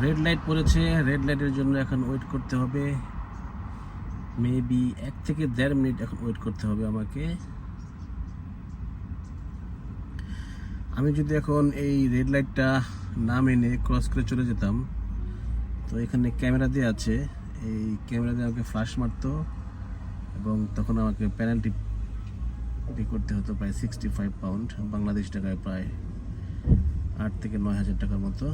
Red light পড়েছে, red লাইটের জন্য এখন ওয়েট করতে হবে মেবি 1 থেকে 1.5 মিনিট এখন ওয়েট করতে হবে আমাকে। আমি যদি এখন এই রেড লাইটটা না মেনে ক্রস করে চলে যেতাম, তো এখানে ক্যামেরা দিয়ে আছে, এই ক্যামেরা দিয়ে আমাকে ফ্ল্যাশ মারতো এবং তখন আমাকে পেনাল্টি পে করতে হতো প্রায় 65 পাউন্ড, বাংলাদেশ টাকায় প্রায় 8 থেকে 9 হাজার টাকার মতো।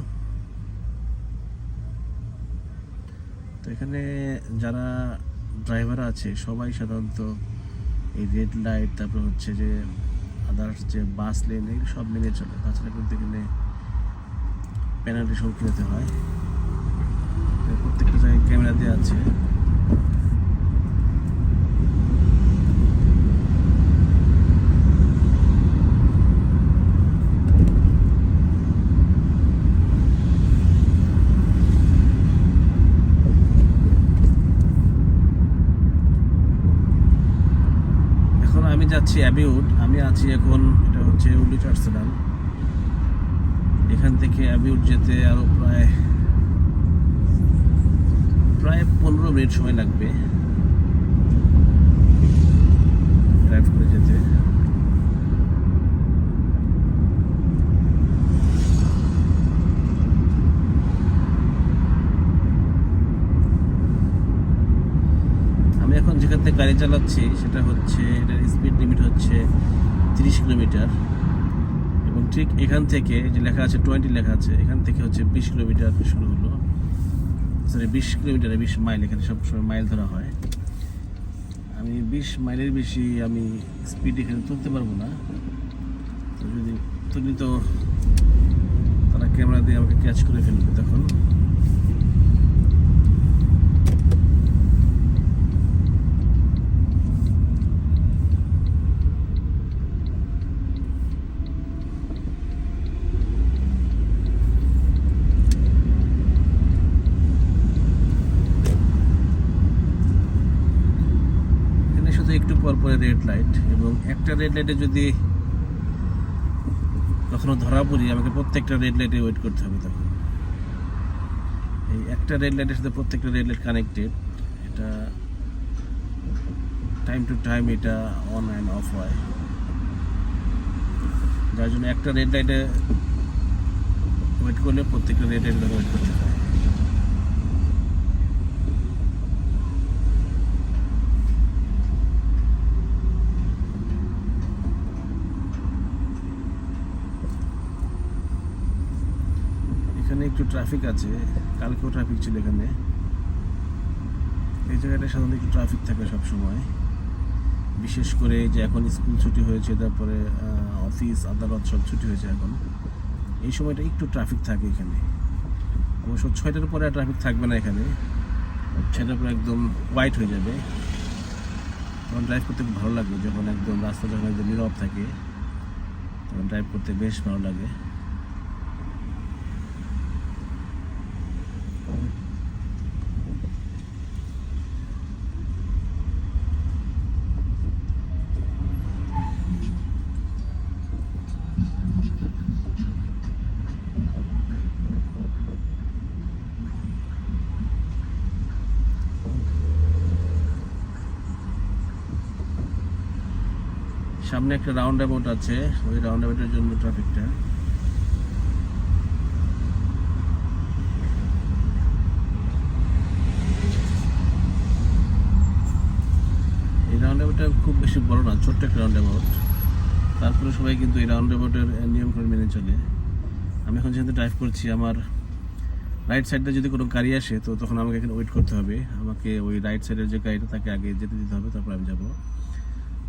তো এখানে যারা ড্রাইভার আছে সবাই সাধারণত এই রেড লাইট, তারপর হচ্ছে যে আদার্স যে বাস লেন, এগুলো সব মেনে চলে, তাছাড়া কিন্তু এখানে পেনাল্টির সম্মুখীন হতে হয়। প্রত্যেকটা জায়গায় ক্যামেরা দেওয়া আছে। আমি যাচ্ছি অ্যাবিউড, আমি আছি এখন, এটা হচ্ছে উডি চার্চডাম। এখান থেকে অ্যাবিউড যেতে আরো প্রায় 15 মিনিট সময় লাগবে ড্রাইভ করে যেতে। আমি এখন যেখান থেকে গাড়ি চালাচ্ছি সেটা হচ্ছে, এটার স্পিড লিমিট হচ্ছে 30 কিলোমিটার এবং ঠিক এখান থেকে যে লেখা আছে 20 লেখা আছে, এখান থেকে হচ্ছে 20 কিলোমিটার শুরু হলো, সরি 20 কিলোমিটার 20 মাইল, এখানে সবসময় মাইল ধরা হয়। আমি 20 মাইলের বেশি আমি স্পিড এখানে তুলতে পারবো না, তো যদি তুলি তো তারা ক্যামেরা দিয়ে আমাকে ক্যাচ করে ফেলবে তখন। একটু পর পরে রেড লাইট, এবং একটা রেড লাইটে যদি কখনো ধরা পড়ি আমাকে প্রত্যেকটা রেড লাইটে ওয়েট করতে হবে। তখন এই একটা রেড লাইটের সাথে প্রত্যেকটা রেড লাইট কানেক্টেড, এটা টাইম টু টাইম এটা অন অ্যান্ড অফ হয়, যার জন্য একটা রেড লাইটে ওয়েট করলে প্রত্যেকটা রেড লাইটে ওয়েট করতে হয়। এখানে একটু ট্রাফিক আছে, কালকেও ট্রাফিক ছিল এখানে। এই জায়গাটা সাধারণত একটু ট্রাফিক থাকে সব সময়, বিশেষ করে যে এখন স্কুল ছুটি হয়েছে, তারপরে অফিস আদালত সব ছুটি হয়েছে, এখন এই সময়টা একটু ট্রাফিক থাকে এখানে। অবশ্য 6টার পরে আর ট্রাফিক থাকবে না এখানে, 6টার পরে একদম হোয়াইট হয়ে যাবে। তখন ড্রাইভ করতে খুব ভালো লাগবে, যখন একদম রাস্তা যখন একদম নীরব থাকে তখন ড্রাইভ করতে বেশ ভালো লাগে। সামনে একটা রাউন্ড অ্যাবাউট আছে, ওই রাউন্ড অ্যাবাউটের জন্য ট্রাফিকটা। এই রাউন্ড অ্যাবাউটটা খুব বেশি বড় না, ছোট্ট একটা রাউন্ড অ্যাবাউট, তারপরে সবাই কিন্তু এই রাউন্ড অ্যাবাউটের নিয়ম করে মেনে চলে। আমি এখন যেহেতু ড্রাইভ করছি, আমার রাইট সাইডে যদি কোনো গাড়ি আসে তো তখন আমাকে এখানে ওয়েট করতে হবে, আমাকে ওই রাইট সাইডের যে গাড়িটা তাকে আগে যেতে দিতে হবে, তারপর আমি যাবো।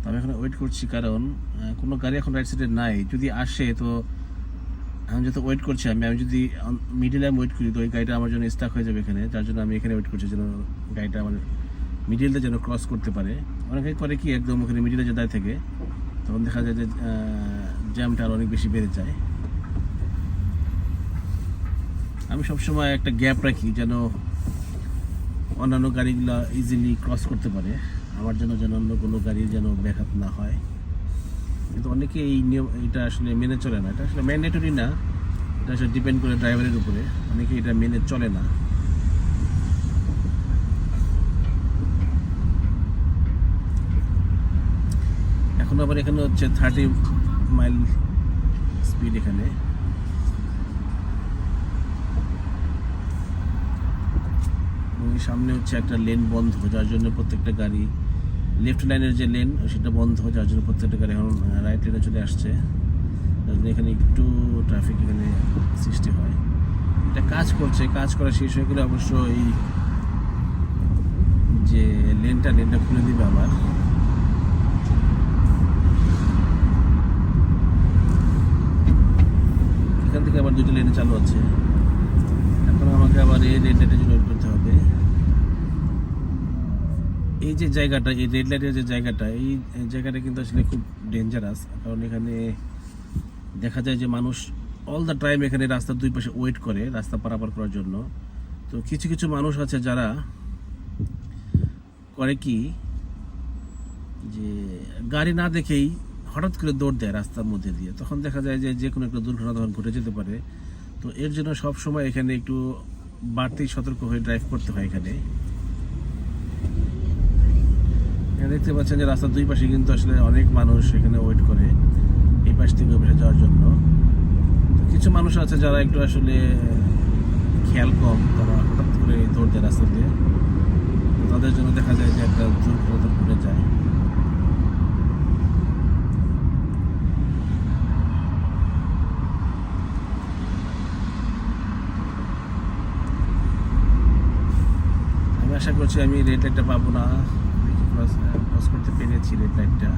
তো আমি এখানে ওয়েট করছি কারণ কোনো গাড়ি এখন রাইট সাইডে নাই, যদি আসে তো আমি যত ওয়েট করছি আমি যদি মিডিলে আমি ওয়েট করি তো ওই গাড়িটা আমার জন্য স্টাক হয়ে যাবে এখানে, যার জন্য আমি এখানে ওয়েট করছি যেন গাড়িটা আমার মিডিলটা যেন ক্রস করতে পারে। অনেকে করে কি একদম ওখানে মিডিলে যে দাঁড়িয়ে থাকে, তখন দেখা যায় যে জ্যামটা আর অনেক বেশি বেড়ে যায়। আমি সবসময় একটা গ্যাপ রাখি যেন অন্যান্য গাড়িগুলো ইজিলি ক্রস করতে পারে, আমার জন্য যেন অন্য কোনো গাড়ির যেন ব্যাঘাত না হয়। কিন্তু অনেকে এই নিয়ম, এটা আসলে মেনে চলে না, এটা আসলে ম্যান্ডেটরি না, এটা আসলে ডিপেন্ড করে ড্রাইভারের উপরে, অনেকে এটা মেনে চলে না। এখন আবার এখানে হচ্ছে 30 মাইল স্পিড এখানে। ওই সামনে হচ্ছে একটা লেন বন্ধ, যার জন্য প্রত্যেকটা গাড়ি, লেফট লাইনের যে লেন সেটা বন্ধ, যার জন্য প্রত্যেকটা গাড়ি এখন রাইট লেনে চলে আসছে। যার জন্য এখানে একটু ট্রাফিক এখানে সৃষ্টি হয়। এটা কাজ করছে, কাজ করা শেষ হয়ে গেলে অবশ্য এই যে লেনটা খুলে দিবে আবার। এখান থেকে আবার দুটো লেনে চালু আছে। এখন আমাকে আবার এই রেড লাইটের জন্য ওয়েট করতে হবে। এই যে জায়গাটা, এই রেড লাইটের যে জায়গাটা, এই জায়গাটা কিন্তু আসলে খুব ডেঞ্জারাস, কারণ এখানে দেখা যায় যে মানুষ অল দ্য টাইম এখানে রাস্তার দুই পাশে ওয়েট করে রাস্তা পারাপার করার জন্য। তো কিছু কিছু মানুষ আছে যারা করে কি, যে গাড়ি না দেখেই হঠাৎ করে দৌড় দেয় রাস্তার মধ্যে দিয়ে, তখন দেখা যায় যে কোনো একটা দুর্ঘটনা তখন ঘটে যেতে পারে। তো এর জন্য সব সময় এখানে একটু বাড়তি সতর্ক হয়ে ড্রাইভ করতে হয়। এখানে দেখতে পাচ্ছেন যে রাস্তার দুই পাশে কিন্তু আসলে অনেক মানুষ এখানে ওয়েট করে এই পাশ থেকে ওই পাশে যাওয়ার জন্য। কিছু মানুষ আছে যারা একটু আসলে খেয়াল কম, তারা হঠাৎ করে দৌড় দেয় রাস্তা দিয়ে, তাদের জন্য দেখা যায় যে একটা দুর্ঘটনা ঘটে যায়। আমি আশা করছি আমি রেড লাইটটা পাবো না, ক্রস করতে পেরেছি রেড লাইটটা।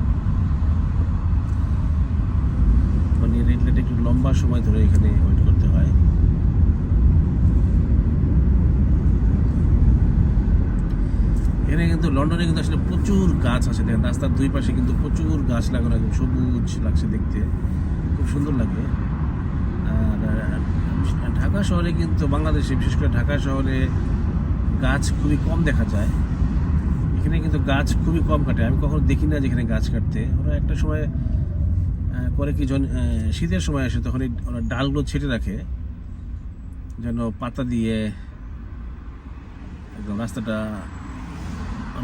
মানে রেড লাইটে একটু লম্বা সময় ধরে এখানে ওয়েট করতে হয়। এখানে কিন্তু লন্ডনে কিন্তু আসলে প্রচুর গাছ আছে, দেখেন রাস্তার দুই পাশে কিন্তু প্রচুর গাছ লাগানো, একদম সবুজ লাগছে দেখতে, খুব সুন্দর লাগে। আর ঢাকা শহরে কিন্তু, বাংলাদেশে বিশেষ করে ঢাকা শহরে গাছ খুবই কম দেখা যায়। এখানে কিন্তু গাছ খুবই কম কাটে, আমি কখনো দেখি না যেখানে গাছ কাটতে। ওরা একটা সময় করে কি, শীতের সময় আসে তখন ওরা ডালগুলো ছেটে রাখে যেন পাতা দিয়ে একদম রাস্তাটা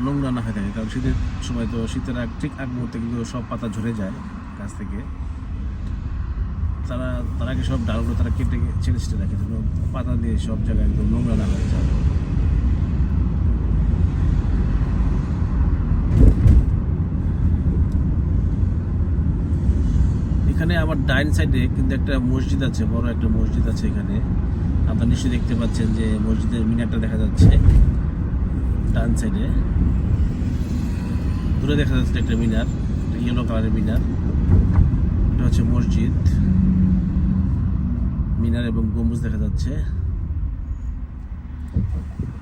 নোংরা না হয়ে থাকে, কারণ শীতের সময় তো শীতের ঠিক আগ মুহূর্তে কিন্তু সব পাতা ঝরে যায় গাছ থেকে। তারা আগে সব ডালগুলো তারা কেটে ছেড়ে ছেটে রাখে যেন পাতা দিয়ে সব জায়গায় একদম নোংরা না হয়ে যায়। এখানে আবার ডাইন সাইডে কিন্তু একটা মসজিদ আছে, বড় একটা মসজিদ আছে এখানে। আপনারা নিশ্চয়ই দেখতে পাচ্ছেন যে মসজিদের মিনারটা দেখা যাচ্ছে ডান সাইডে, দূরে দেখা যাচ্ছে একটা মিনার, ইয়েলো কালারের মিনার। এটা হচ্ছে মসজিদ, মিনার এবং গম্বুজ দেখা যাচ্ছে।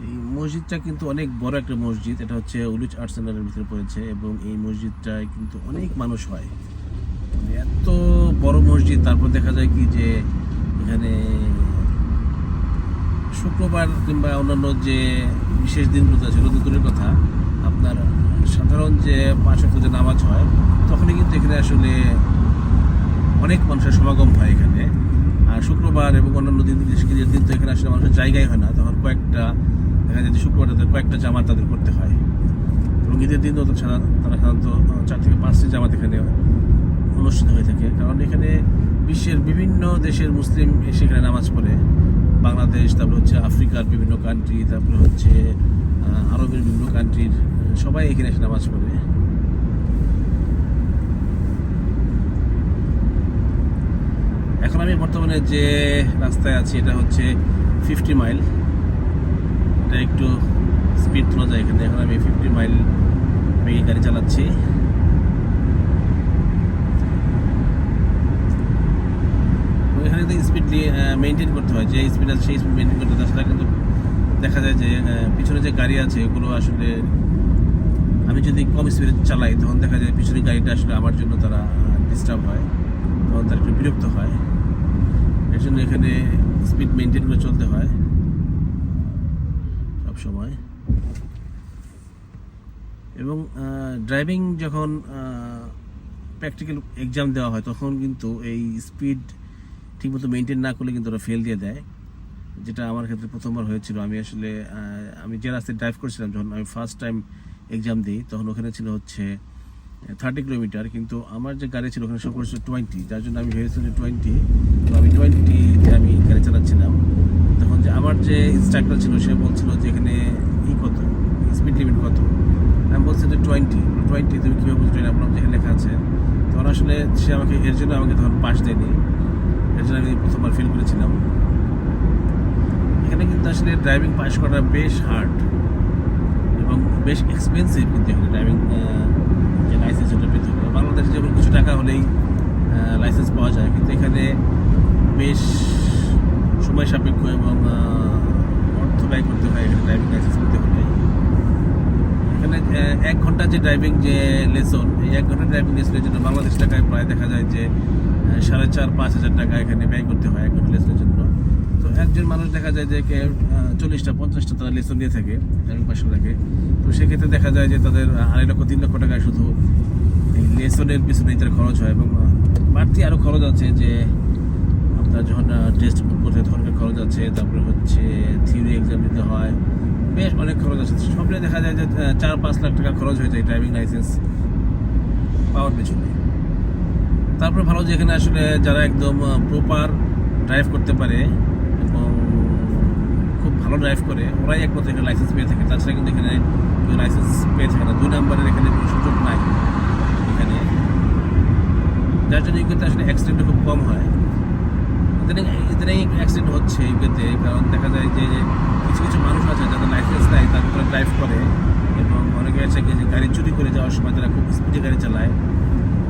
এই মসজিদটা কিন্তু অনেক বড় একটা মসজিদ, এটা হচ্ছে উলিচ আর্ট সেন্টারের ভিতরে পড়েছে, এবং এই মসজিদটায় কিন্তু অনেক মানুষ হয়। এত বড় মসজিদ, তারপর দেখা যায় কি যে এখানে শুক্রবার কিংবা অন্যান্য যে বিশেষ দিনগুলো আছে সেগুলো দূরের কথা, আপনার সাধারণ যে 5 ওয়াক্ত যে নামাজ হয় তখনই কিন্তু এখানে আসলে অনেক মানুষের সমাগম হয় এখানে। আর শুক্রবার এবং অন্যান্য দিন তো এখানে আসলে মানুষের জায়গায় হয় না, তখন কয়েকটা দেখা যায় যে শুক্রবার তাদের কয়েকটা জামাত তাদের করতে হয়, এবং ঈদের দিনও তারা সাধারণত 4 থেকে 5টি জামাত এখানে অনুষ্ঠিত হয়ে থাকে। কারণ এখানে বিশ্বের বিভিন্ন দেশের মুসলিম এসে এখানে নামাজ পড়ে, বাংলাদেশ, তারপরে হচ্ছে আফ্রিকার বিভিন্ন কান্ট্রি, তারপরে হচ্ছে আরবের বিভিন্ন কান্ট্রির সবাই এখানে এসে নামাজ পড়ে। এখন আমি বর্তমানে যে রাস্তায় আছি এটা হচ্ছে 50 মাইল, এটা একটু স্পিড তোলা যায় এখানে। এখন আমি 50 মাইল বেগে গাড়ি চালাচ্ছি। এখানে তো স্পিড মেনটেন করতে হয়, যে স্পিড আছে সেই স্পিড মেনটেন করতে হয়, তাছাড়া কিন্তু দেখা যায় যে পিছনে যে গাড়ি আছে এগুলো আসলে, আমি যদি কম স্পিডে চালাই তখন দেখা যায় পিছনের গাড়িটা আসলে আমার জন্য তারা ডিস্টার্ব হয়, তখন তারা একটু বিরক্ত হয়। এর জন্য এখানে স্পিড মেনটেন করে চলতে হয় সব সময়। এবং ড্রাইভিং যখন প্র্যাকটিক্যাল এক্সাম দেওয়া হয় তখন কিন্তু এই স্পিড ঠিকমতো মেনটেন না করলে কিন্তু ওরা ফেল দিয়ে দেয়, যেটা আমার ক্ষেত্রে প্রথমবার হয়েছিল। আমি আসলে আমি যে রাস্তায় ড্রাইভ করছিলাম, যখন আমি ফার্স্ট টাইম এক্সাম দিই, তখন ওখানে ছিল হচ্ছে 30 কিলোমিটার, কিন্তু আমার যে গাড়ি ছিল ওখানে সব করেছিল 20, যার জন্য আমি ভেবেছিলাম যে 20, তো আমি 20-তে আমি গাড়ি চালাচ্ছিলাম। তখন যে আমার যে ইনস্ট্রাক্টর ছিল সে বলছিল যে এখানে কত স্পিড লিমিট কত, আমি বলছি যে 20, তুমি কীভাবে বুঝতে আপনার যেখানে লেখা আছে। তখন আসলে সে এর জন্য আমাকে তখন পাস দেয়নি, এর জন্য আমি প্রথমবার ফেল করেছিলাম। এখানে কিন্তু আসলে ড্রাইভিং পাস করা বেশ হার্ড এবং বেশ এক্সপেন্সিভ, কিন্তু এখানে ড্রাইভিং যে লাইসেন্স ওটা পেতে হবে। বাংলাদেশে যেমন কিছু টাকা হলেই লাইসেন্স পাওয়া যায়, কিন্তু এখানে বেশ সময় সাপেক্ষ এবং অর্থ ব্যয় করতে হয় এখানে ড্রাইভিং লাইসেন্স পেতে হলে। এখানে 1 ঘন্টা যে ড্রাইভিং যে লেসন, এই 1 ঘন্টা ড্রাইভিং লেসনের জন্য বাংলাদেশ টাকায় প্রায় দেখা যায় যে 4,500-5 হাজার টাকা এখানে ব্যয় করতে হয় 1 ঘন্টা লেসনের জন্য। তো একজন মানুষ দেখা যায় যে 40-50টা তারা লেসন দিয়ে থাকে, ড্রাইভিং পাস করে থাকে। তো সেক্ষেত্রে দেখা যায় যে তাদের 2.5 লক্ষ 3 লক্ষ টাকা শুধু এই লেসনের পিছনেই তার খরচ হয়, এবং বাড়তি আরও খরচ আছে যে আপনার যখন টেস্ট বুক করতে ধরনের খরচ আছে, তারপরে হচ্ছে থিওরি এক্সাম দিতে হয়, বেশ অনেক খরচ আছে। সব মিলে দেখা যায় যে 4-5 লাখ টাকা খরচ হয়ে যায় ড্রাইভিং লাইসেন্স পাওয়ার পেছনে। তারপরে ভালো যে এখানে আসলে যারা একদম প্রপার ড্রাইভ করতে পারে এবং খুব ভালো ড্রাইভ করে, ওরাই একমাত্র এখানে লাইসেন্স পেয়ে থাকে। তাছাড়া কিন্তু এখানে কেউ লাইসেন্স পেয়ে থাকে না, 2 নম্বরের এখানে কোনো সুযোগ নাই এখানে, যার জন্য ইউকেতে আসলে অ্যাক্সিডেন্ট খুব কম হয়। ইদানিং অ্যাক্সিডেন্ট হচ্ছে ইউকেতে, কারণ দেখা যায় যে কিছু কিছু মানুষ আছে যাদের লাইসেন্স নাই, তারপরে ড্রাইভ করে, এবং অনেকে আছে যে গাড়ি চুরি করে যাওয়ার সময় তারা খুব স্পিডে গাড়ি চালায়।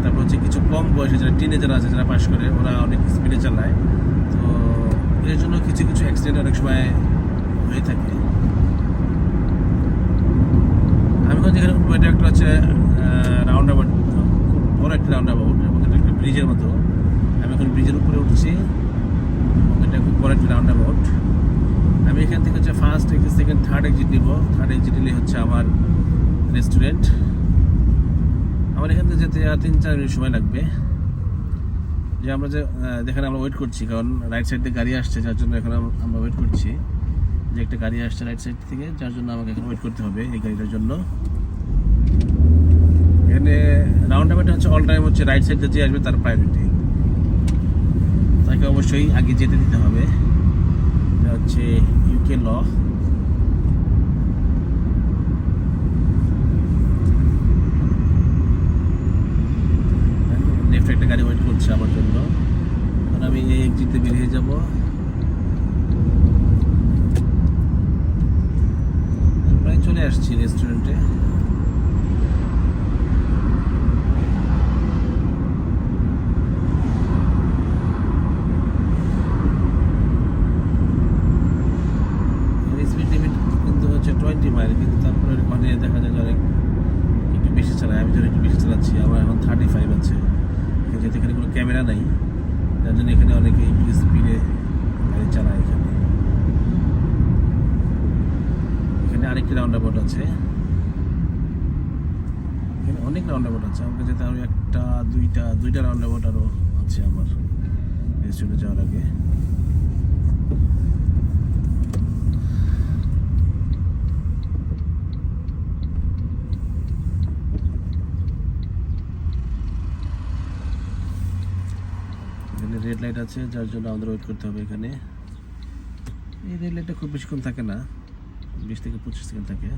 তারপর হচ্ছে কিছু কম বয়সে যারা টিনেজার আছে, যারা পাস করে, ওরা অনেক স্পিডে চালায়। তো এর জন্য কিছু কিছু অ্যাক্সিডেন্ট অনেক সময় হয়ে থাকে। আমি এখন যেখানে এটা একটা হচ্ছে রাউন্ড অ্যাবাউট, খুব বড় একটা রাউন্ড অ্যাবাউট, এবং এটা একটা ব্রিজের মতো। আমি এখন ব্রিজের উপরে উঠছি, এটা খুব বড় একটা রাউন্ড অ্যাবাউট। আমি এখান থেকে হচ্ছে first exit, second, third exit নিব। থার্ড এক্সিট নিলে হচ্ছে আমার রেস্টুরেন্ট। আমার এখান থেকে যেতে 3-4 মিনিট সময় লাগবে। যে আমরা যেখানে আমরা ওয়েট করছি, কারণ রাইট সাইড থেকে গাড়ি আসছে, যার জন্য এখন আমরা ওয়েট করছি যে একটা গাড়ি আসছে রাইট সাইড থেকে, যার জন্য আমাকে এখন ওয়েট করতে হবে এই গাড়িটার জন্য। এখানে রাউন্ড অ্যাবাউট হচ্ছে অল টাইম হচ্ছে রাইট সাইডে যে আসবে তার প্রায়োরিটি, তাকে অবশ্যই আগে যেতে দিতে হবে। এটা হচ্ছে ইউকে ল। লেফট একটা গাড়ি ওয়েট করছে আমার জন্য, আর আমি এই এক্সিটে বেরিয়ে যাব। প্রায় চলে আসছি রেস্টুরেন্টে। স্পিড লিমিট কিন্তু হচ্ছে 20 মাইল, কিন্তু তারপরে ওখানে দেখা যায় অনেক একটু বেশি চালায়। আমি যখন একটু বেশি চালাচ্ছি, আমার এখন 35 আছে, যেহেতু এখানে কোনো ক্যামেরা নাই, যার জন্য এখানে অনেকে একটু স্পিডে গাড়ি চালায়। এখানে আরেকটি রাউন্ড অ্যাবাউট আছে, এখানে অনেক রাউন্ড অ্যাবাউট আছে। আমাকে যেতে আরও 1-2টা রাউন্ড অ্যাবাউট আরও আছে আমার রেস্টুরেন্টে যাওয়ার আগে। এখানে রেড লাইট আছে, যার জন্য আমাদের ওয়েট করতে হবে এখানে। এই রেড লাইটটা খুব বেশিক্ষণ থাকে না, 20 থেকে 25 সেকেন্ড থাকে।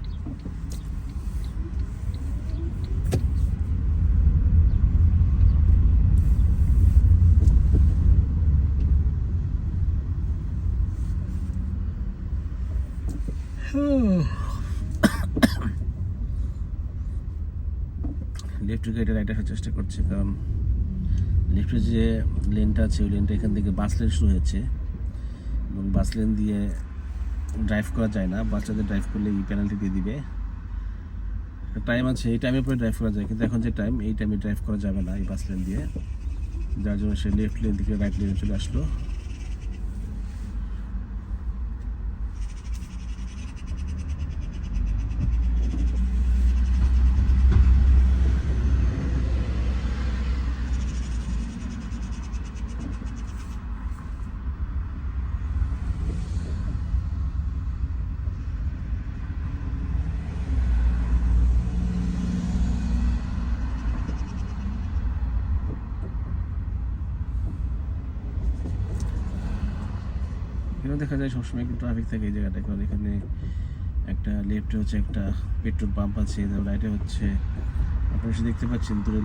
লেফট গাড়িটা রাইট আসার চেষ্টা করছে, কারণ লেফটের যে লেনটা আছে ওই লেনটা এখান থেকে বাস লেন শুরু হয়েছে, এবং বাস লেন দিয়ে ড্রাইভ করা যায় না। বাচ্চাদের ড্রাইভ করলে এই পেনাল্টি দিয়ে দিবে। একটা টাইম আছে, এই টাইমের পরে ড্রাইভ করা যায়, কিন্তু এখন যে টাইম, এই টাইমে ড্রাইভ করা যাবে না এই বাস লেন দিয়ে, যার জন্য সে লেফট লেন থেকে রাইট লেনে চলে আসলো। এখানে দেখা যায় সবসময় একটু ট্রাফিক থাকে এই জায়গাটা, কারণ এখানে একটা লেফটে হচ্ছে একটা পেট্রোল পাম্প আছে, রাইটে হচ্ছে আপনারা এসে দেখতে পাচ্ছেন দূরে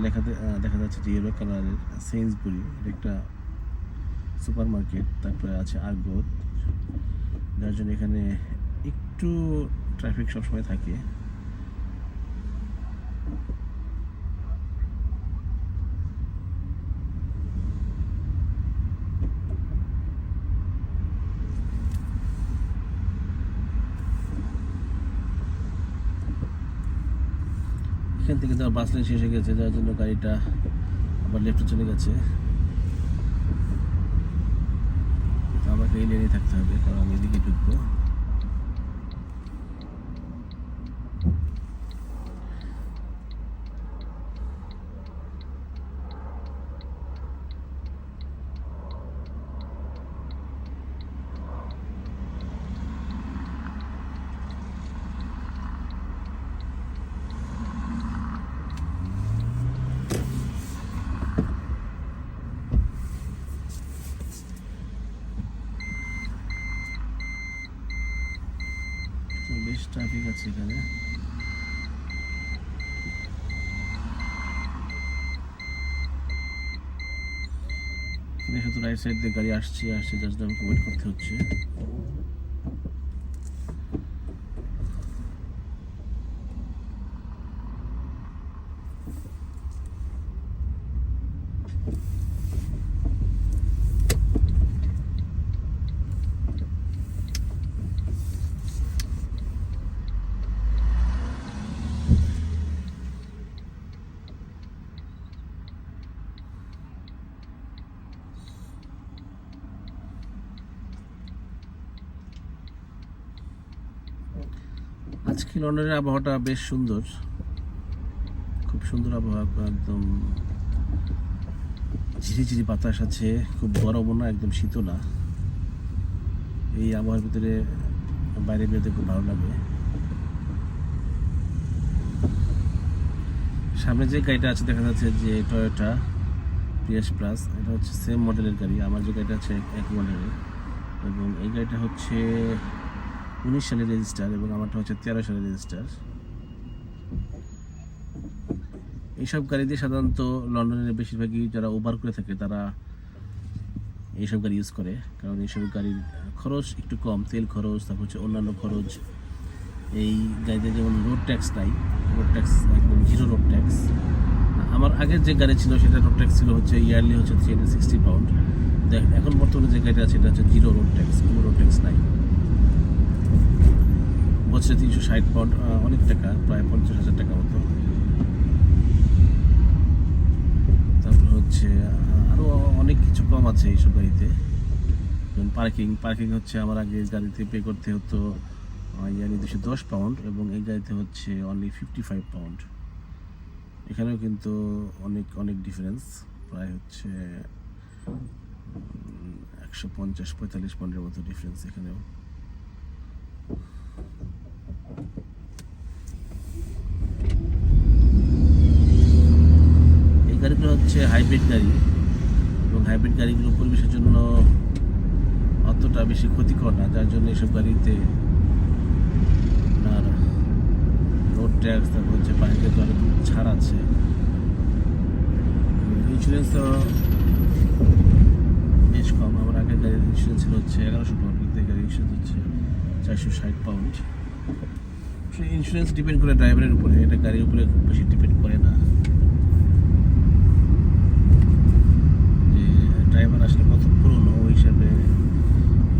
দেখা যাচ্ছে যে ইয়েলো কালারের সেইন্সবুরি, এটা একটা সুপার মার্কেট। তারপরে আছে আর্গত, যার জন্য এখানে একটু ট্রাফিক সবসময় থাকে। এখান থেকে তো বাস লাইন শেষ হয়ে গেছে, যার জন্য গাড়িটা আবার লেফটে চলে গেছে। তো আমাকে এই লেনে থাকতে হবে, কারণ আমি এদিকে ঢুকবো। বেশ ট্রাফিক আছে এখানে। শুধু রাইট সাইড দিয়ে গাড়ি আসছে, জাস্ট আমাকে ওয়েট করতে হচ্ছে। আজকে লন্ডনের আবহাওয়াটা বেশ সুন্দর, খুব সুন্দর আবহাওয়া, একদম ঝিরিঝিরি বাতাস আছে, খুব গরমও না, একদম শীতও না। এই আবহাওয়ার ভিতরে বাইরে বেরোতে খুব ভালো লাগে। সামনে যে গাড়িটা আছে দেখা যাচ্ছে যে টয়োটা পিএস প্লাস, এটা হচ্ছে সেম মডেলের গাড়ি, আমার যে গাড়িটা আছে এক মডেলের, এবং এই গাড়িটা হচ্ছে 19 সালের রেজিস্টার এবং আমারটা হচ্ছে 13 সালের রেজিস্টার। এইসব গাড়ি দিয়ে সাধারণত লন্ডনের বেশিরভাগই যারা ওভার করে থাকে তারা এইসব গাড়ি ইউজ করে, কারণ এইসব গাড়ির খরচ একটু কম, তেল খরচ, তারপর হচ্ছে অন্যান্য খরচ। এই গাড়িতে যেমন রোড ট্যাক্স নাই, রোড ট্যাক্স একদম জিরো রোড ট্যাক্স। আমার আগের যে গাড়ি ছিল সেটা রোড ট্যাক্স ছিল হচ্ছে ইয়ারলি হচ্ছে 360 পাউন্ড। এখন বর্তমানে যে গাড়িটা আছে এটা হচ্ছে জিরো রোড ট্যাক্স, কোনো রোড ট্যাক্স নাই। বছরে 360 পাউন্ড, অনেক টাকা, প্রায় 50,000 টাকা মতো। তারপর হচ্ছে আরও অনেক কিছু কম আছে এইসব গাড়িতে, যেমন পার্কিং হচ্ছে আমার আগে গাড়িতে পে করতে হতো ইয়ারলি 210 পাউন্ড এবং এই গাড়িতে হচ্ছে অনলি 55 পাউন্ড। এখানেও কিন্তু অনেক অনেক ডিফারেন্স, প্রায় হচ্ছে 150-45 পাউন্ডের মতো ডিফারেন্স এখানেও। এই গাড়িগুলো হচ্ছে হাইব্রিড গাড়ি এবং হাইব্রিড গাড়িগুলো পরিবেশের জন্য অতটা বেশি ক্ষতিকর না, যার জন্য এসব গাড়িতে আপনার রোড ট্যাক্স, তারপর হচ্ছে পানিতে অনেক ছাড় আছে। ইন্স্যুরেন্স তো বেশ কম, আমার আগের গাড়ির ইন্স্যুরেন্স ছিল হচ্ছে 1100 পাউন্ড, কিন্তু এই গাড়ির ইন্স্যুরেন্স হচ্ছে 460 পাউন্ড। ইন্স্যুরেন্স ডিপেন্ড করে ড্রাইভারের উপরে, এটা গাড়ির উপরে খুব বেশি ডিপেন্ড করে না, যে ড্রাইভার আসলে কত পুরনো ওই হিসাবে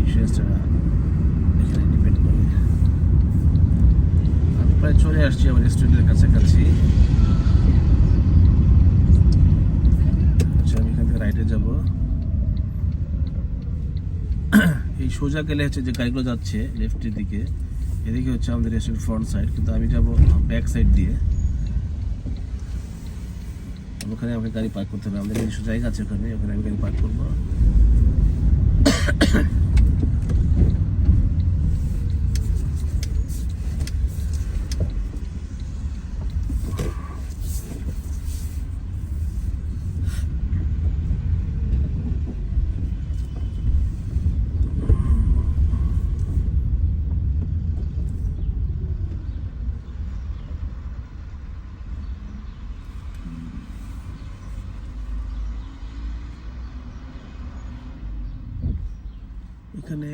ইন্স্যুরেন্সটা এখানে ডিপেন্ড করে। আমি প্রায় চলে আসছি আমার রেস্টুরেন্টের কাছাকাছি। আচ্ছা, আমি এখান থেকে রাইটে যাব। এই সোজা গেলে হচ্ছে যে গাড়িগুলো যাচ্ছে লেফটের দিকে, এদিকে হচ্ছে আমাদের রেস্টুরেন্ট ফ্রন্ট সাইড, কিন্তু আমি যাব ব্যাক সাইড দিয়ে। ওখানে আমাকে গাড়ি পার্ক করতে হবে, আমাদের নিজস্ব জায়গা আছে ওখানে আমি গাড়ি পার্ক করবো। এখানে